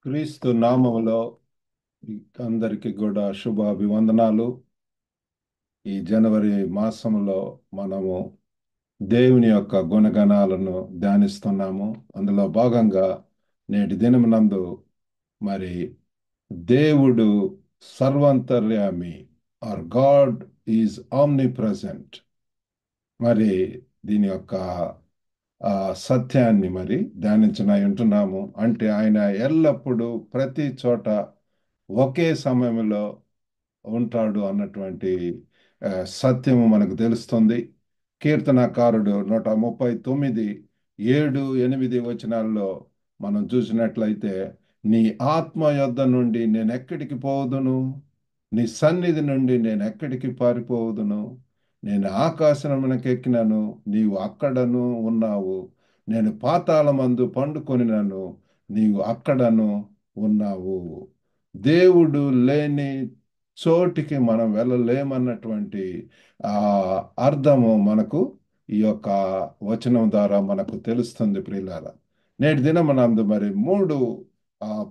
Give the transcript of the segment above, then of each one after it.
క్రీస్తు నామములో అందరికి కూడా శుభాభివందనాలు. ఈ జనవరి మాసంలో మనము దేవుని యొక్క గుణగణాలను ధ్యానిస్తున్నాము. అందులో భాగంగా నేటి దినమునందు మరి దేవుడు సర్వంతర్యామి, or God is omnipresent. మరి దీని యొక్క సత్యాన్ని మరి ధ్యానించనై ఉంటున్నాము. అంటే ఆయన ఎల్లప్పుడూ ప్రతి చోట ఒకే సమయంలో ఉంటాడు అన్నటువంటి సత్యము మనకు తెలుస్తుంది. కీర్తనకారుడు 139, 7, 8 వచనాల్లో మనం చూసినట్లయితే, నీ ఆత్మ యొద్ద నుండి నేను ఎక్కడికి పోదును, నీ సన్నిధి నుండి నేను ఎక్కడికి పారిపోదును, నేను ఆకాశమునకెక్కినను నీవు అక్కడను ఉన్నావు, నేను పాతాళమందు పండుకొనినను నీవు అక్కడను ఉన్నావు. దేవుడు లేని చోటికి మనం వెళ్ళలేమన్నటువంటి ఆ అర్థము మనకు ఈ యొక్క వచనం ద్వారా మనకు తెలుస్తుంది ప్రియులారా. నేటి దినమనందు మరి 3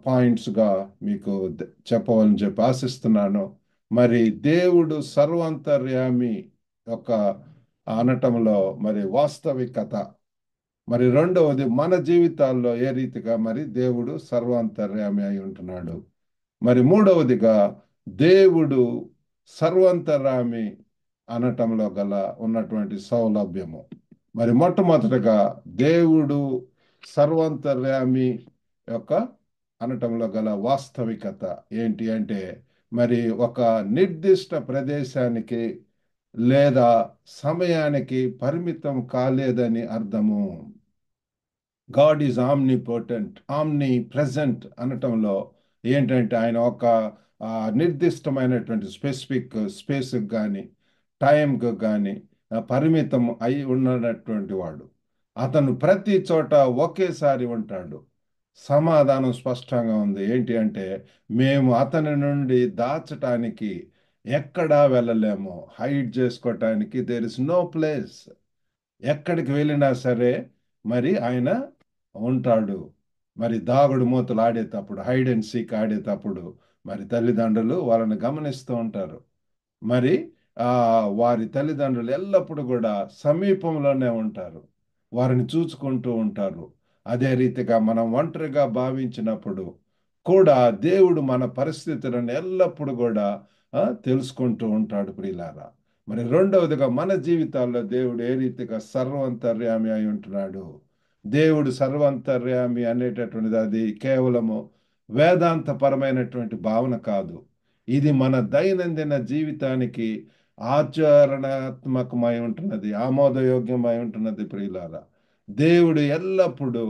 పాయింట్స్గా మీకు చెప్పవాలని చెప్పి ఆశిస్తున్నాను. మరి దేవుడు సర్వాంతర్యామి యొక్క అనటంలో మరి వాస్తవికత, మరి రెండవది మన జీవితాల్లో ఏ రీతిగా మరి దేవుడు సర్వాంతర్యామి అయి ఉంటున్నాడు, మరి మూడవదిగా దేవుడు సర్వాంతర్యామి అనటంలో గల ఉన్నటువంటి సౌలభ్యము. మరి మొట్టమొదటిగా దేవుడు సర్వాంతర్యామి యొక్క అనటంలో గల వాస్తవికత ఏంటి అంటే, మరి ఒక నిర్దిష్ట ప్రదేశానికి లేదా సమయానికి పరిమితం కాలేదని అర్థము. God is omnipotent, omnipresent అనటంలో ఏంటంటే ఆయన ఒక నిర్దిష్టమైనటువంటి స్పెసిఫిక్ స్పేస్కి కానీ టైంకి కానీ పరిమితం అయి ఉన్నటువంటి వాడు. అతను ప్రతి చోట ఒకేసారి ఉంటాడు. సమాధానం స్పష్టంగా ఉంది. ఏంటి అంటే, మేము అతని నుండి దాచటానికి ఎక్కడా వెళ్ళలేము, హైడ్ చేసుకోవటానికి దేర్ ఇస్ నో ప్లేస్. ఎక్కడికి వెళ్ళినా సరే మరి ఆయన ఉంటాడు. మరి దాగుడు మూతలు ఆడేటప్పుడు, హైడ్ అండ్ సీక్ ఆడేటప్పుడు మరి తల్లిదండ్రులు వాళ్ళని గమనిస్తూ ఉంటారు. మరి వారి తల్లిదండ్రులు ఎల్లప్పుడూ కూడా సమీపంలోనే ఉంటారు, వారిని చూసుకుంటూ ఉంటారు. అదే రీతిగా మనం ఒంటరిగా భావించినప్పుడు కూడా దేవుడు మన పరిస్థితులను ఎల్లప్పుడూ కూడా తెలుసుకుంటూ ఉంటాడు ప్రియులారా. మరి రెండవదిగా మన జీవితాల్లో దేవుడు ఏ రీతిగా సర్వాంతర్యామి అయి ఉంటున్నాడు. దేవుడు సర్వాంతర్యామి అనేటటువంటిది అది కేవలము వేదాంతపరమైనటువంటి భావన కాదు. ఇది మన దైనందిన జీవితానికి ఆచరణాత్మకమై ఉంటున్నది, ఆమోదయోగ్యమై ఉంటున్నది ప్రియులారా. దేవుడు ఎల్లప్పుడూ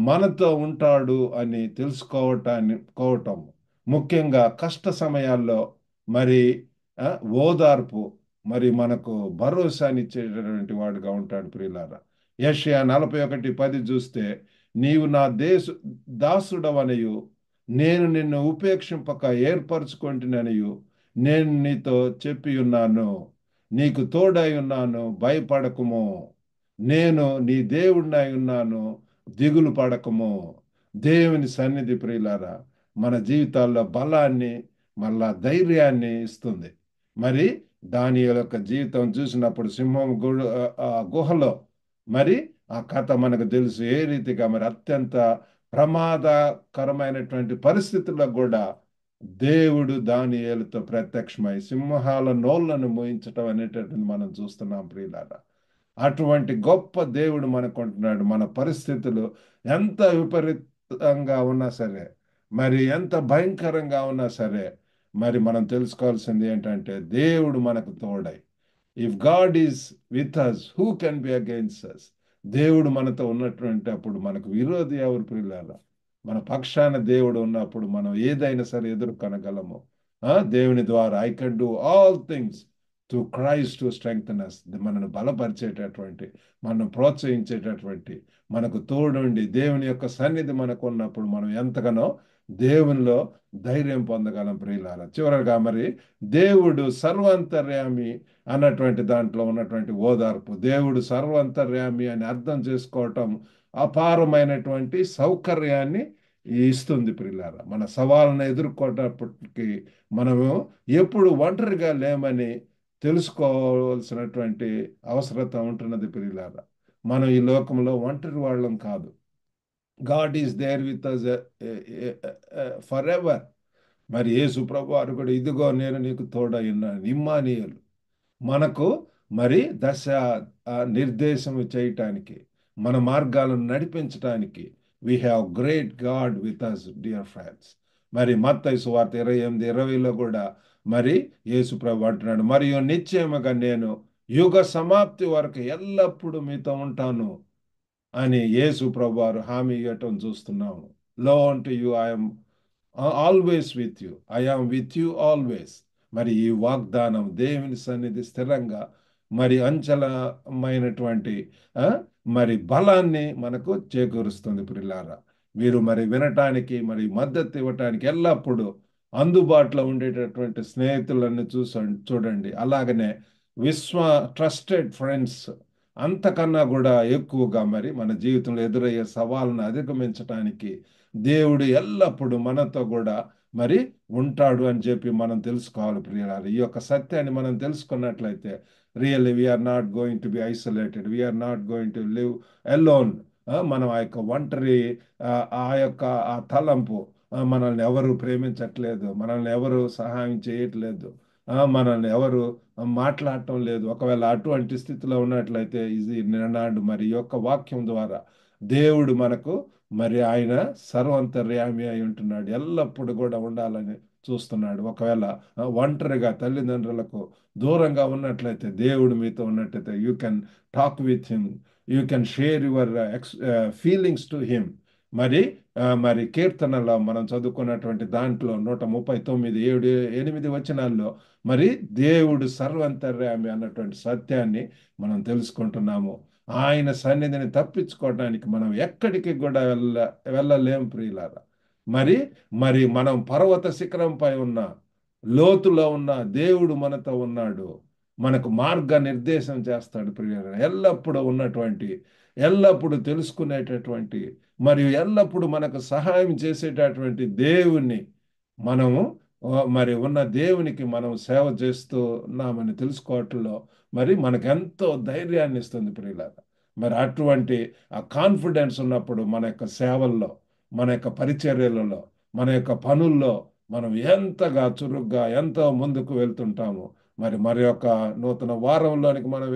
మనతో ఉంటాడు అని తెలుసుకోవటం ముఖ్యంగా కష్ట సమయాల్లో మరి ఓదార్పు, మరి మనకు భరోసానిచ్చేటటువంటి వాడుగా ఉంటాడు ప్రియులారా. యెషయా 41:10 చూస్తే, నీవు నా దాసుడవనయు నేను నిన్ను ఉపేక్షింపక ఏర్పరచుకొంటిననియు నేను నీతో చెప్పి ఉన్నాను, నీకు తోడై ఉన్నాను, భయపడకుము, నేను నీ దేవుడినై ఉన్నాను, దిగులు పడకము. దేవుని సన్నిధి ప్రియులారా మన జీవితాల్లో బలాన్ని మళ్ళా ధైర్యాన్ని ఇస్తుంది. మరి దానియేలు యొక్క జీవితం చూసినప్పుడు సింహం గుహలో మరి ఆ కథ మనకు తెలుసు. ఏ రీతిగా మరి అత్యంత ప్రమాదకరమైనటువంటి పరిస్థితుల్లో కూడా దేవుడు దానియేలుతో ప్రత్యక్షమై సింహాల నోళ్లను మోయించటం అనేటటువంటి మనం చూస్తున్నాం ప్రియులారా. అటువంటి గొప్ప దేవుడు మనకుంటున్నాడు. మన పరిస్థితులు ఎంత విపరీతంగా ఉన్నా సరే, మరి ఎంత భయంకరంగా ఉన్నా సరే, మరి మనం తెలుసుకోవాల్సింది ఏంటంటే దేవుడు మనకు తోడై, if God is with us who can be against us. దేవుడు మనతో ఉన్నటువంటి అప్పుడు మనకు విరోధి ఎవరు ప్రియులారా? మన పక్షాన దేవుడు ఉన్నప్పుడు మనం ఏదైనా సరే ఎదుర్కొనగలము. దేవుని ద్వారా I can do all things to Christ to strengthen us. మనను బలపరిచేటటువంటి, మనను ప్రోత్సహించేటటువంటి, మనకు తోడుండి దేవుని యొక్క సన్నిధి మనకు ఉన్నప్పుడు మనం ఎంతగానో దేవునిలో ధైర్యం పొందగలం ప్రియులారా. చివరగా మరి దేవుడు సర్వాంతర్యామి అన్నటువంటి దాంట్లో ఉన్నటువంటి ఓదార్పు, దేవుడు సర్వాంతర్యామి అని అర్థం చేసుకోవటం అపారమైనటువంటి సౌకర్యాన్ని ఇస్తుంది ప్రియులారా. మన సవాళ్ళను ఎదుర్కొన్నప్పటికీ మనము ఎప్పుడు ఒంటరిగా లేమని తెలుసుకోవాల్సినటువంటి అవసరత ఉంటున్నది ప్రియులారా. మనం ఈ లోకంలో ఒంటరి వాళ్ళం కాదు. God is there with us forever. మరి యేసు ప్రభు వారు కూడా ఇదిగో నేను నీకు తోడైన్నాను, ఇమ్మానుయేలు, మనకు మరి నిర్దేశం చేయటానికి, మన మార్గాలను నడిపించటానికి we have great God with us dear friends. మరి మత్తయి సువార్త 28:20లో కూడా మరి యేసు ప్రభు అంటున్నాడు, మరియు నిశ్చయముగా నేను యుగ సమాప్తి వరకు ఎల్లప్పుడూ మీతో ఉంటాను అని యేసు ప్రభు వారు హామీ ఇవ్వటం చూస్తున్నాము. లో అంటూ you I'm always with you, I am with you always. మరి ఈ వాగ్దానం దేవుని సన్నిధి స్థిరంగా మరి అంచలమైనటువంటి ఆ, మరి బలాన్ని మనకు చేకూరుస్తుంది ప్రిల్లారా. మీరు మరి వినటానికి మరి మద్దతు ఇవ్వటానికి ఎల్లప్పుడూ అందుబాటులో ఉండేటటువంటి స్నేహితులను చూడండి. అలాగనే ట్రస్టెడ్ ఫ్రెండ్స్ అంతకన్నా కూడా ఎక్కువగా మరి మన జీవితంలో ఎదురయ్యే సవాళ్ళను అధిగమించటానికి దేవుడు ఎల్లప్పుడూ మనతో కూడా మరి ఉంటాడు అని చెప్పి మనం తెలుసుకోవాలి ప్రియులారా. ఈ యొక్క సత్యాన్ని మనం తెలుసుకున్నట్లయితే really we are not going to be isolated, we are not going to live alone. మనం ఆ యొక్క ఒంటరి ఆ యొక్క ఆ తలంపు, మనల్ని ఎవరు ప్రేమించట్లేదు, మనల్ని ఎవరు సహాయం చేయట్లేదు, మనల్ని ఎవరు మాట్లాడటం లేదు. ఒకవేళ అటువంటి స్థితిలో ఉన్నట్లయితే ఇది నినాడు మరి ఈ యొక్క వాక్యం ద్వారా దేవుడు మనకు మరి ఆయన సర్వంతర్యామి అయి ఉంటున్నాడు, ఎల్లప్పుడూ కూడా ఉండాలని చూస్తున్నాడు. ఒకవేళ ఒంటరిగా తల్లిదండ్రులకు దూరంగా ఉన్నట్లయితే దేవుడు మీతో ఉన్నట్లయితే you can talk with him, you can share your feelings to him. మరి మరి కీర్తనలో మనం చదువుకున్నటువంటి దాంట్లో 139:7-8 వచనాల్లో మరి దేవుడు సర్వంతర్యామి అన్నటువంటి సత్యాన్ని మనం తెలుసుకుంటున్నాము. ఆయన సన్నిధిని తప్పించుకోవడానికి మనం ఎక్కడికి కూడా వెళ్ళలేం ప్రియులారా. మరి మరి మనం పర్వత శిఖరంపై ఉన్న, లోతులో ఉన్న దేవుడు మనతో ఉన్నాడు, మనకు మార్గ నిర్దేశం చేస్తాడు ప్రియులారా. ఎల్లప్పుడూ ఉన్నటువంటి, ఎల్లప్పుడూ తెలుసుకునేటటువంటి మరియు ఎల్లప్పుడూ మనకు సహాయం చేసేటటువంటి దేవుణ్ణి మనము మరి ఉన్న దేవునికి మనం సేవ చేస్తున్నామని తెలుసుకోవటంలో మరి మనకు ఎంతో ధైర్యాన్ని ఇస్తుంది ప్రియులారా. మరి అటువంటి ఆ కాన్ఫిడెన్స్ ఉన్నప్పుడు మన యొక్క సేవల్లో, మన యొక్క పరిచర్యలలో, మన యొక్క పనుల్లో మనం ఎంతగా చురుగ్గా ఎంతో ముందుకు వెళ్తుంటాము. మరి యొక్క నూతన వారంలోనికి మనం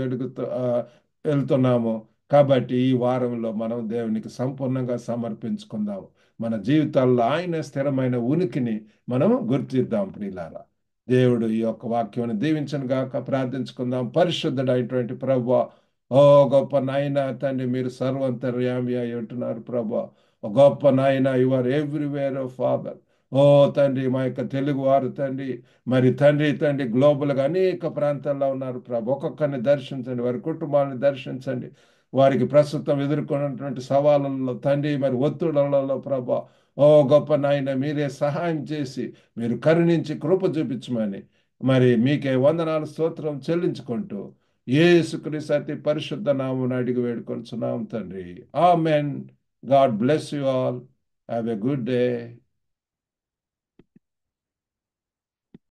వెళ్తున్నాము. కాబట్టి ఈ వారంలో మనం దేవునికి సంపూర్ణంగా సమర్పించుకుందాము. మన జీవితాల్లో ఆయన స్థిరమైన ఉనికిని మనం గుర్తిద్దాం ప్రియులారా. దేవుడు ఈ యొక్క వాక్యాన్ని దీవించను గాక. ప్రార్థించుకుందాం. పరిశుద్ధుడైనటువంటి ప్రభువా, ఓ గొప్ప నాయన తండ్రి, మీరు సర్వంతర్యామి అయి ఉంటున్నారు ప్రభువా. ఓ గొప్ప నాయన, యు ఆర్ ఎవ్రీవేర్ ఫాదర్. ఓ తండ్రి, మా యొక్క తెలుగు వారు తండ్రి, మరి తండ్రి గ్లోబల్గా అనేక ప్రాంతాల్లో ఉన్నారు ప్రభు. ఒక్కొక్కరిని దర్శించండి, వారి కుటుంబాలను దర్శించండి. వారికి ప్రస్తుతం ఎదుర్కొన్నటువంటి సవాళ్ళలో తండ్రి, మరి ఒత్తిళ్లలో ప్రభా, ఓ గొప్ప నాయన, మీరే సహాయం చేసి మీరు కరుణించి కృప చూపించమని మరి మీకే వందనాలు స్తోత్రం చెల్లించుకుంటూ యేసుక్రీస్తు అతి పరిశుద్ధ నామమున అడిగి వేడుకొనుచున్నాం తండ్రి. ఆమేన్. God bless you all. Have a good day.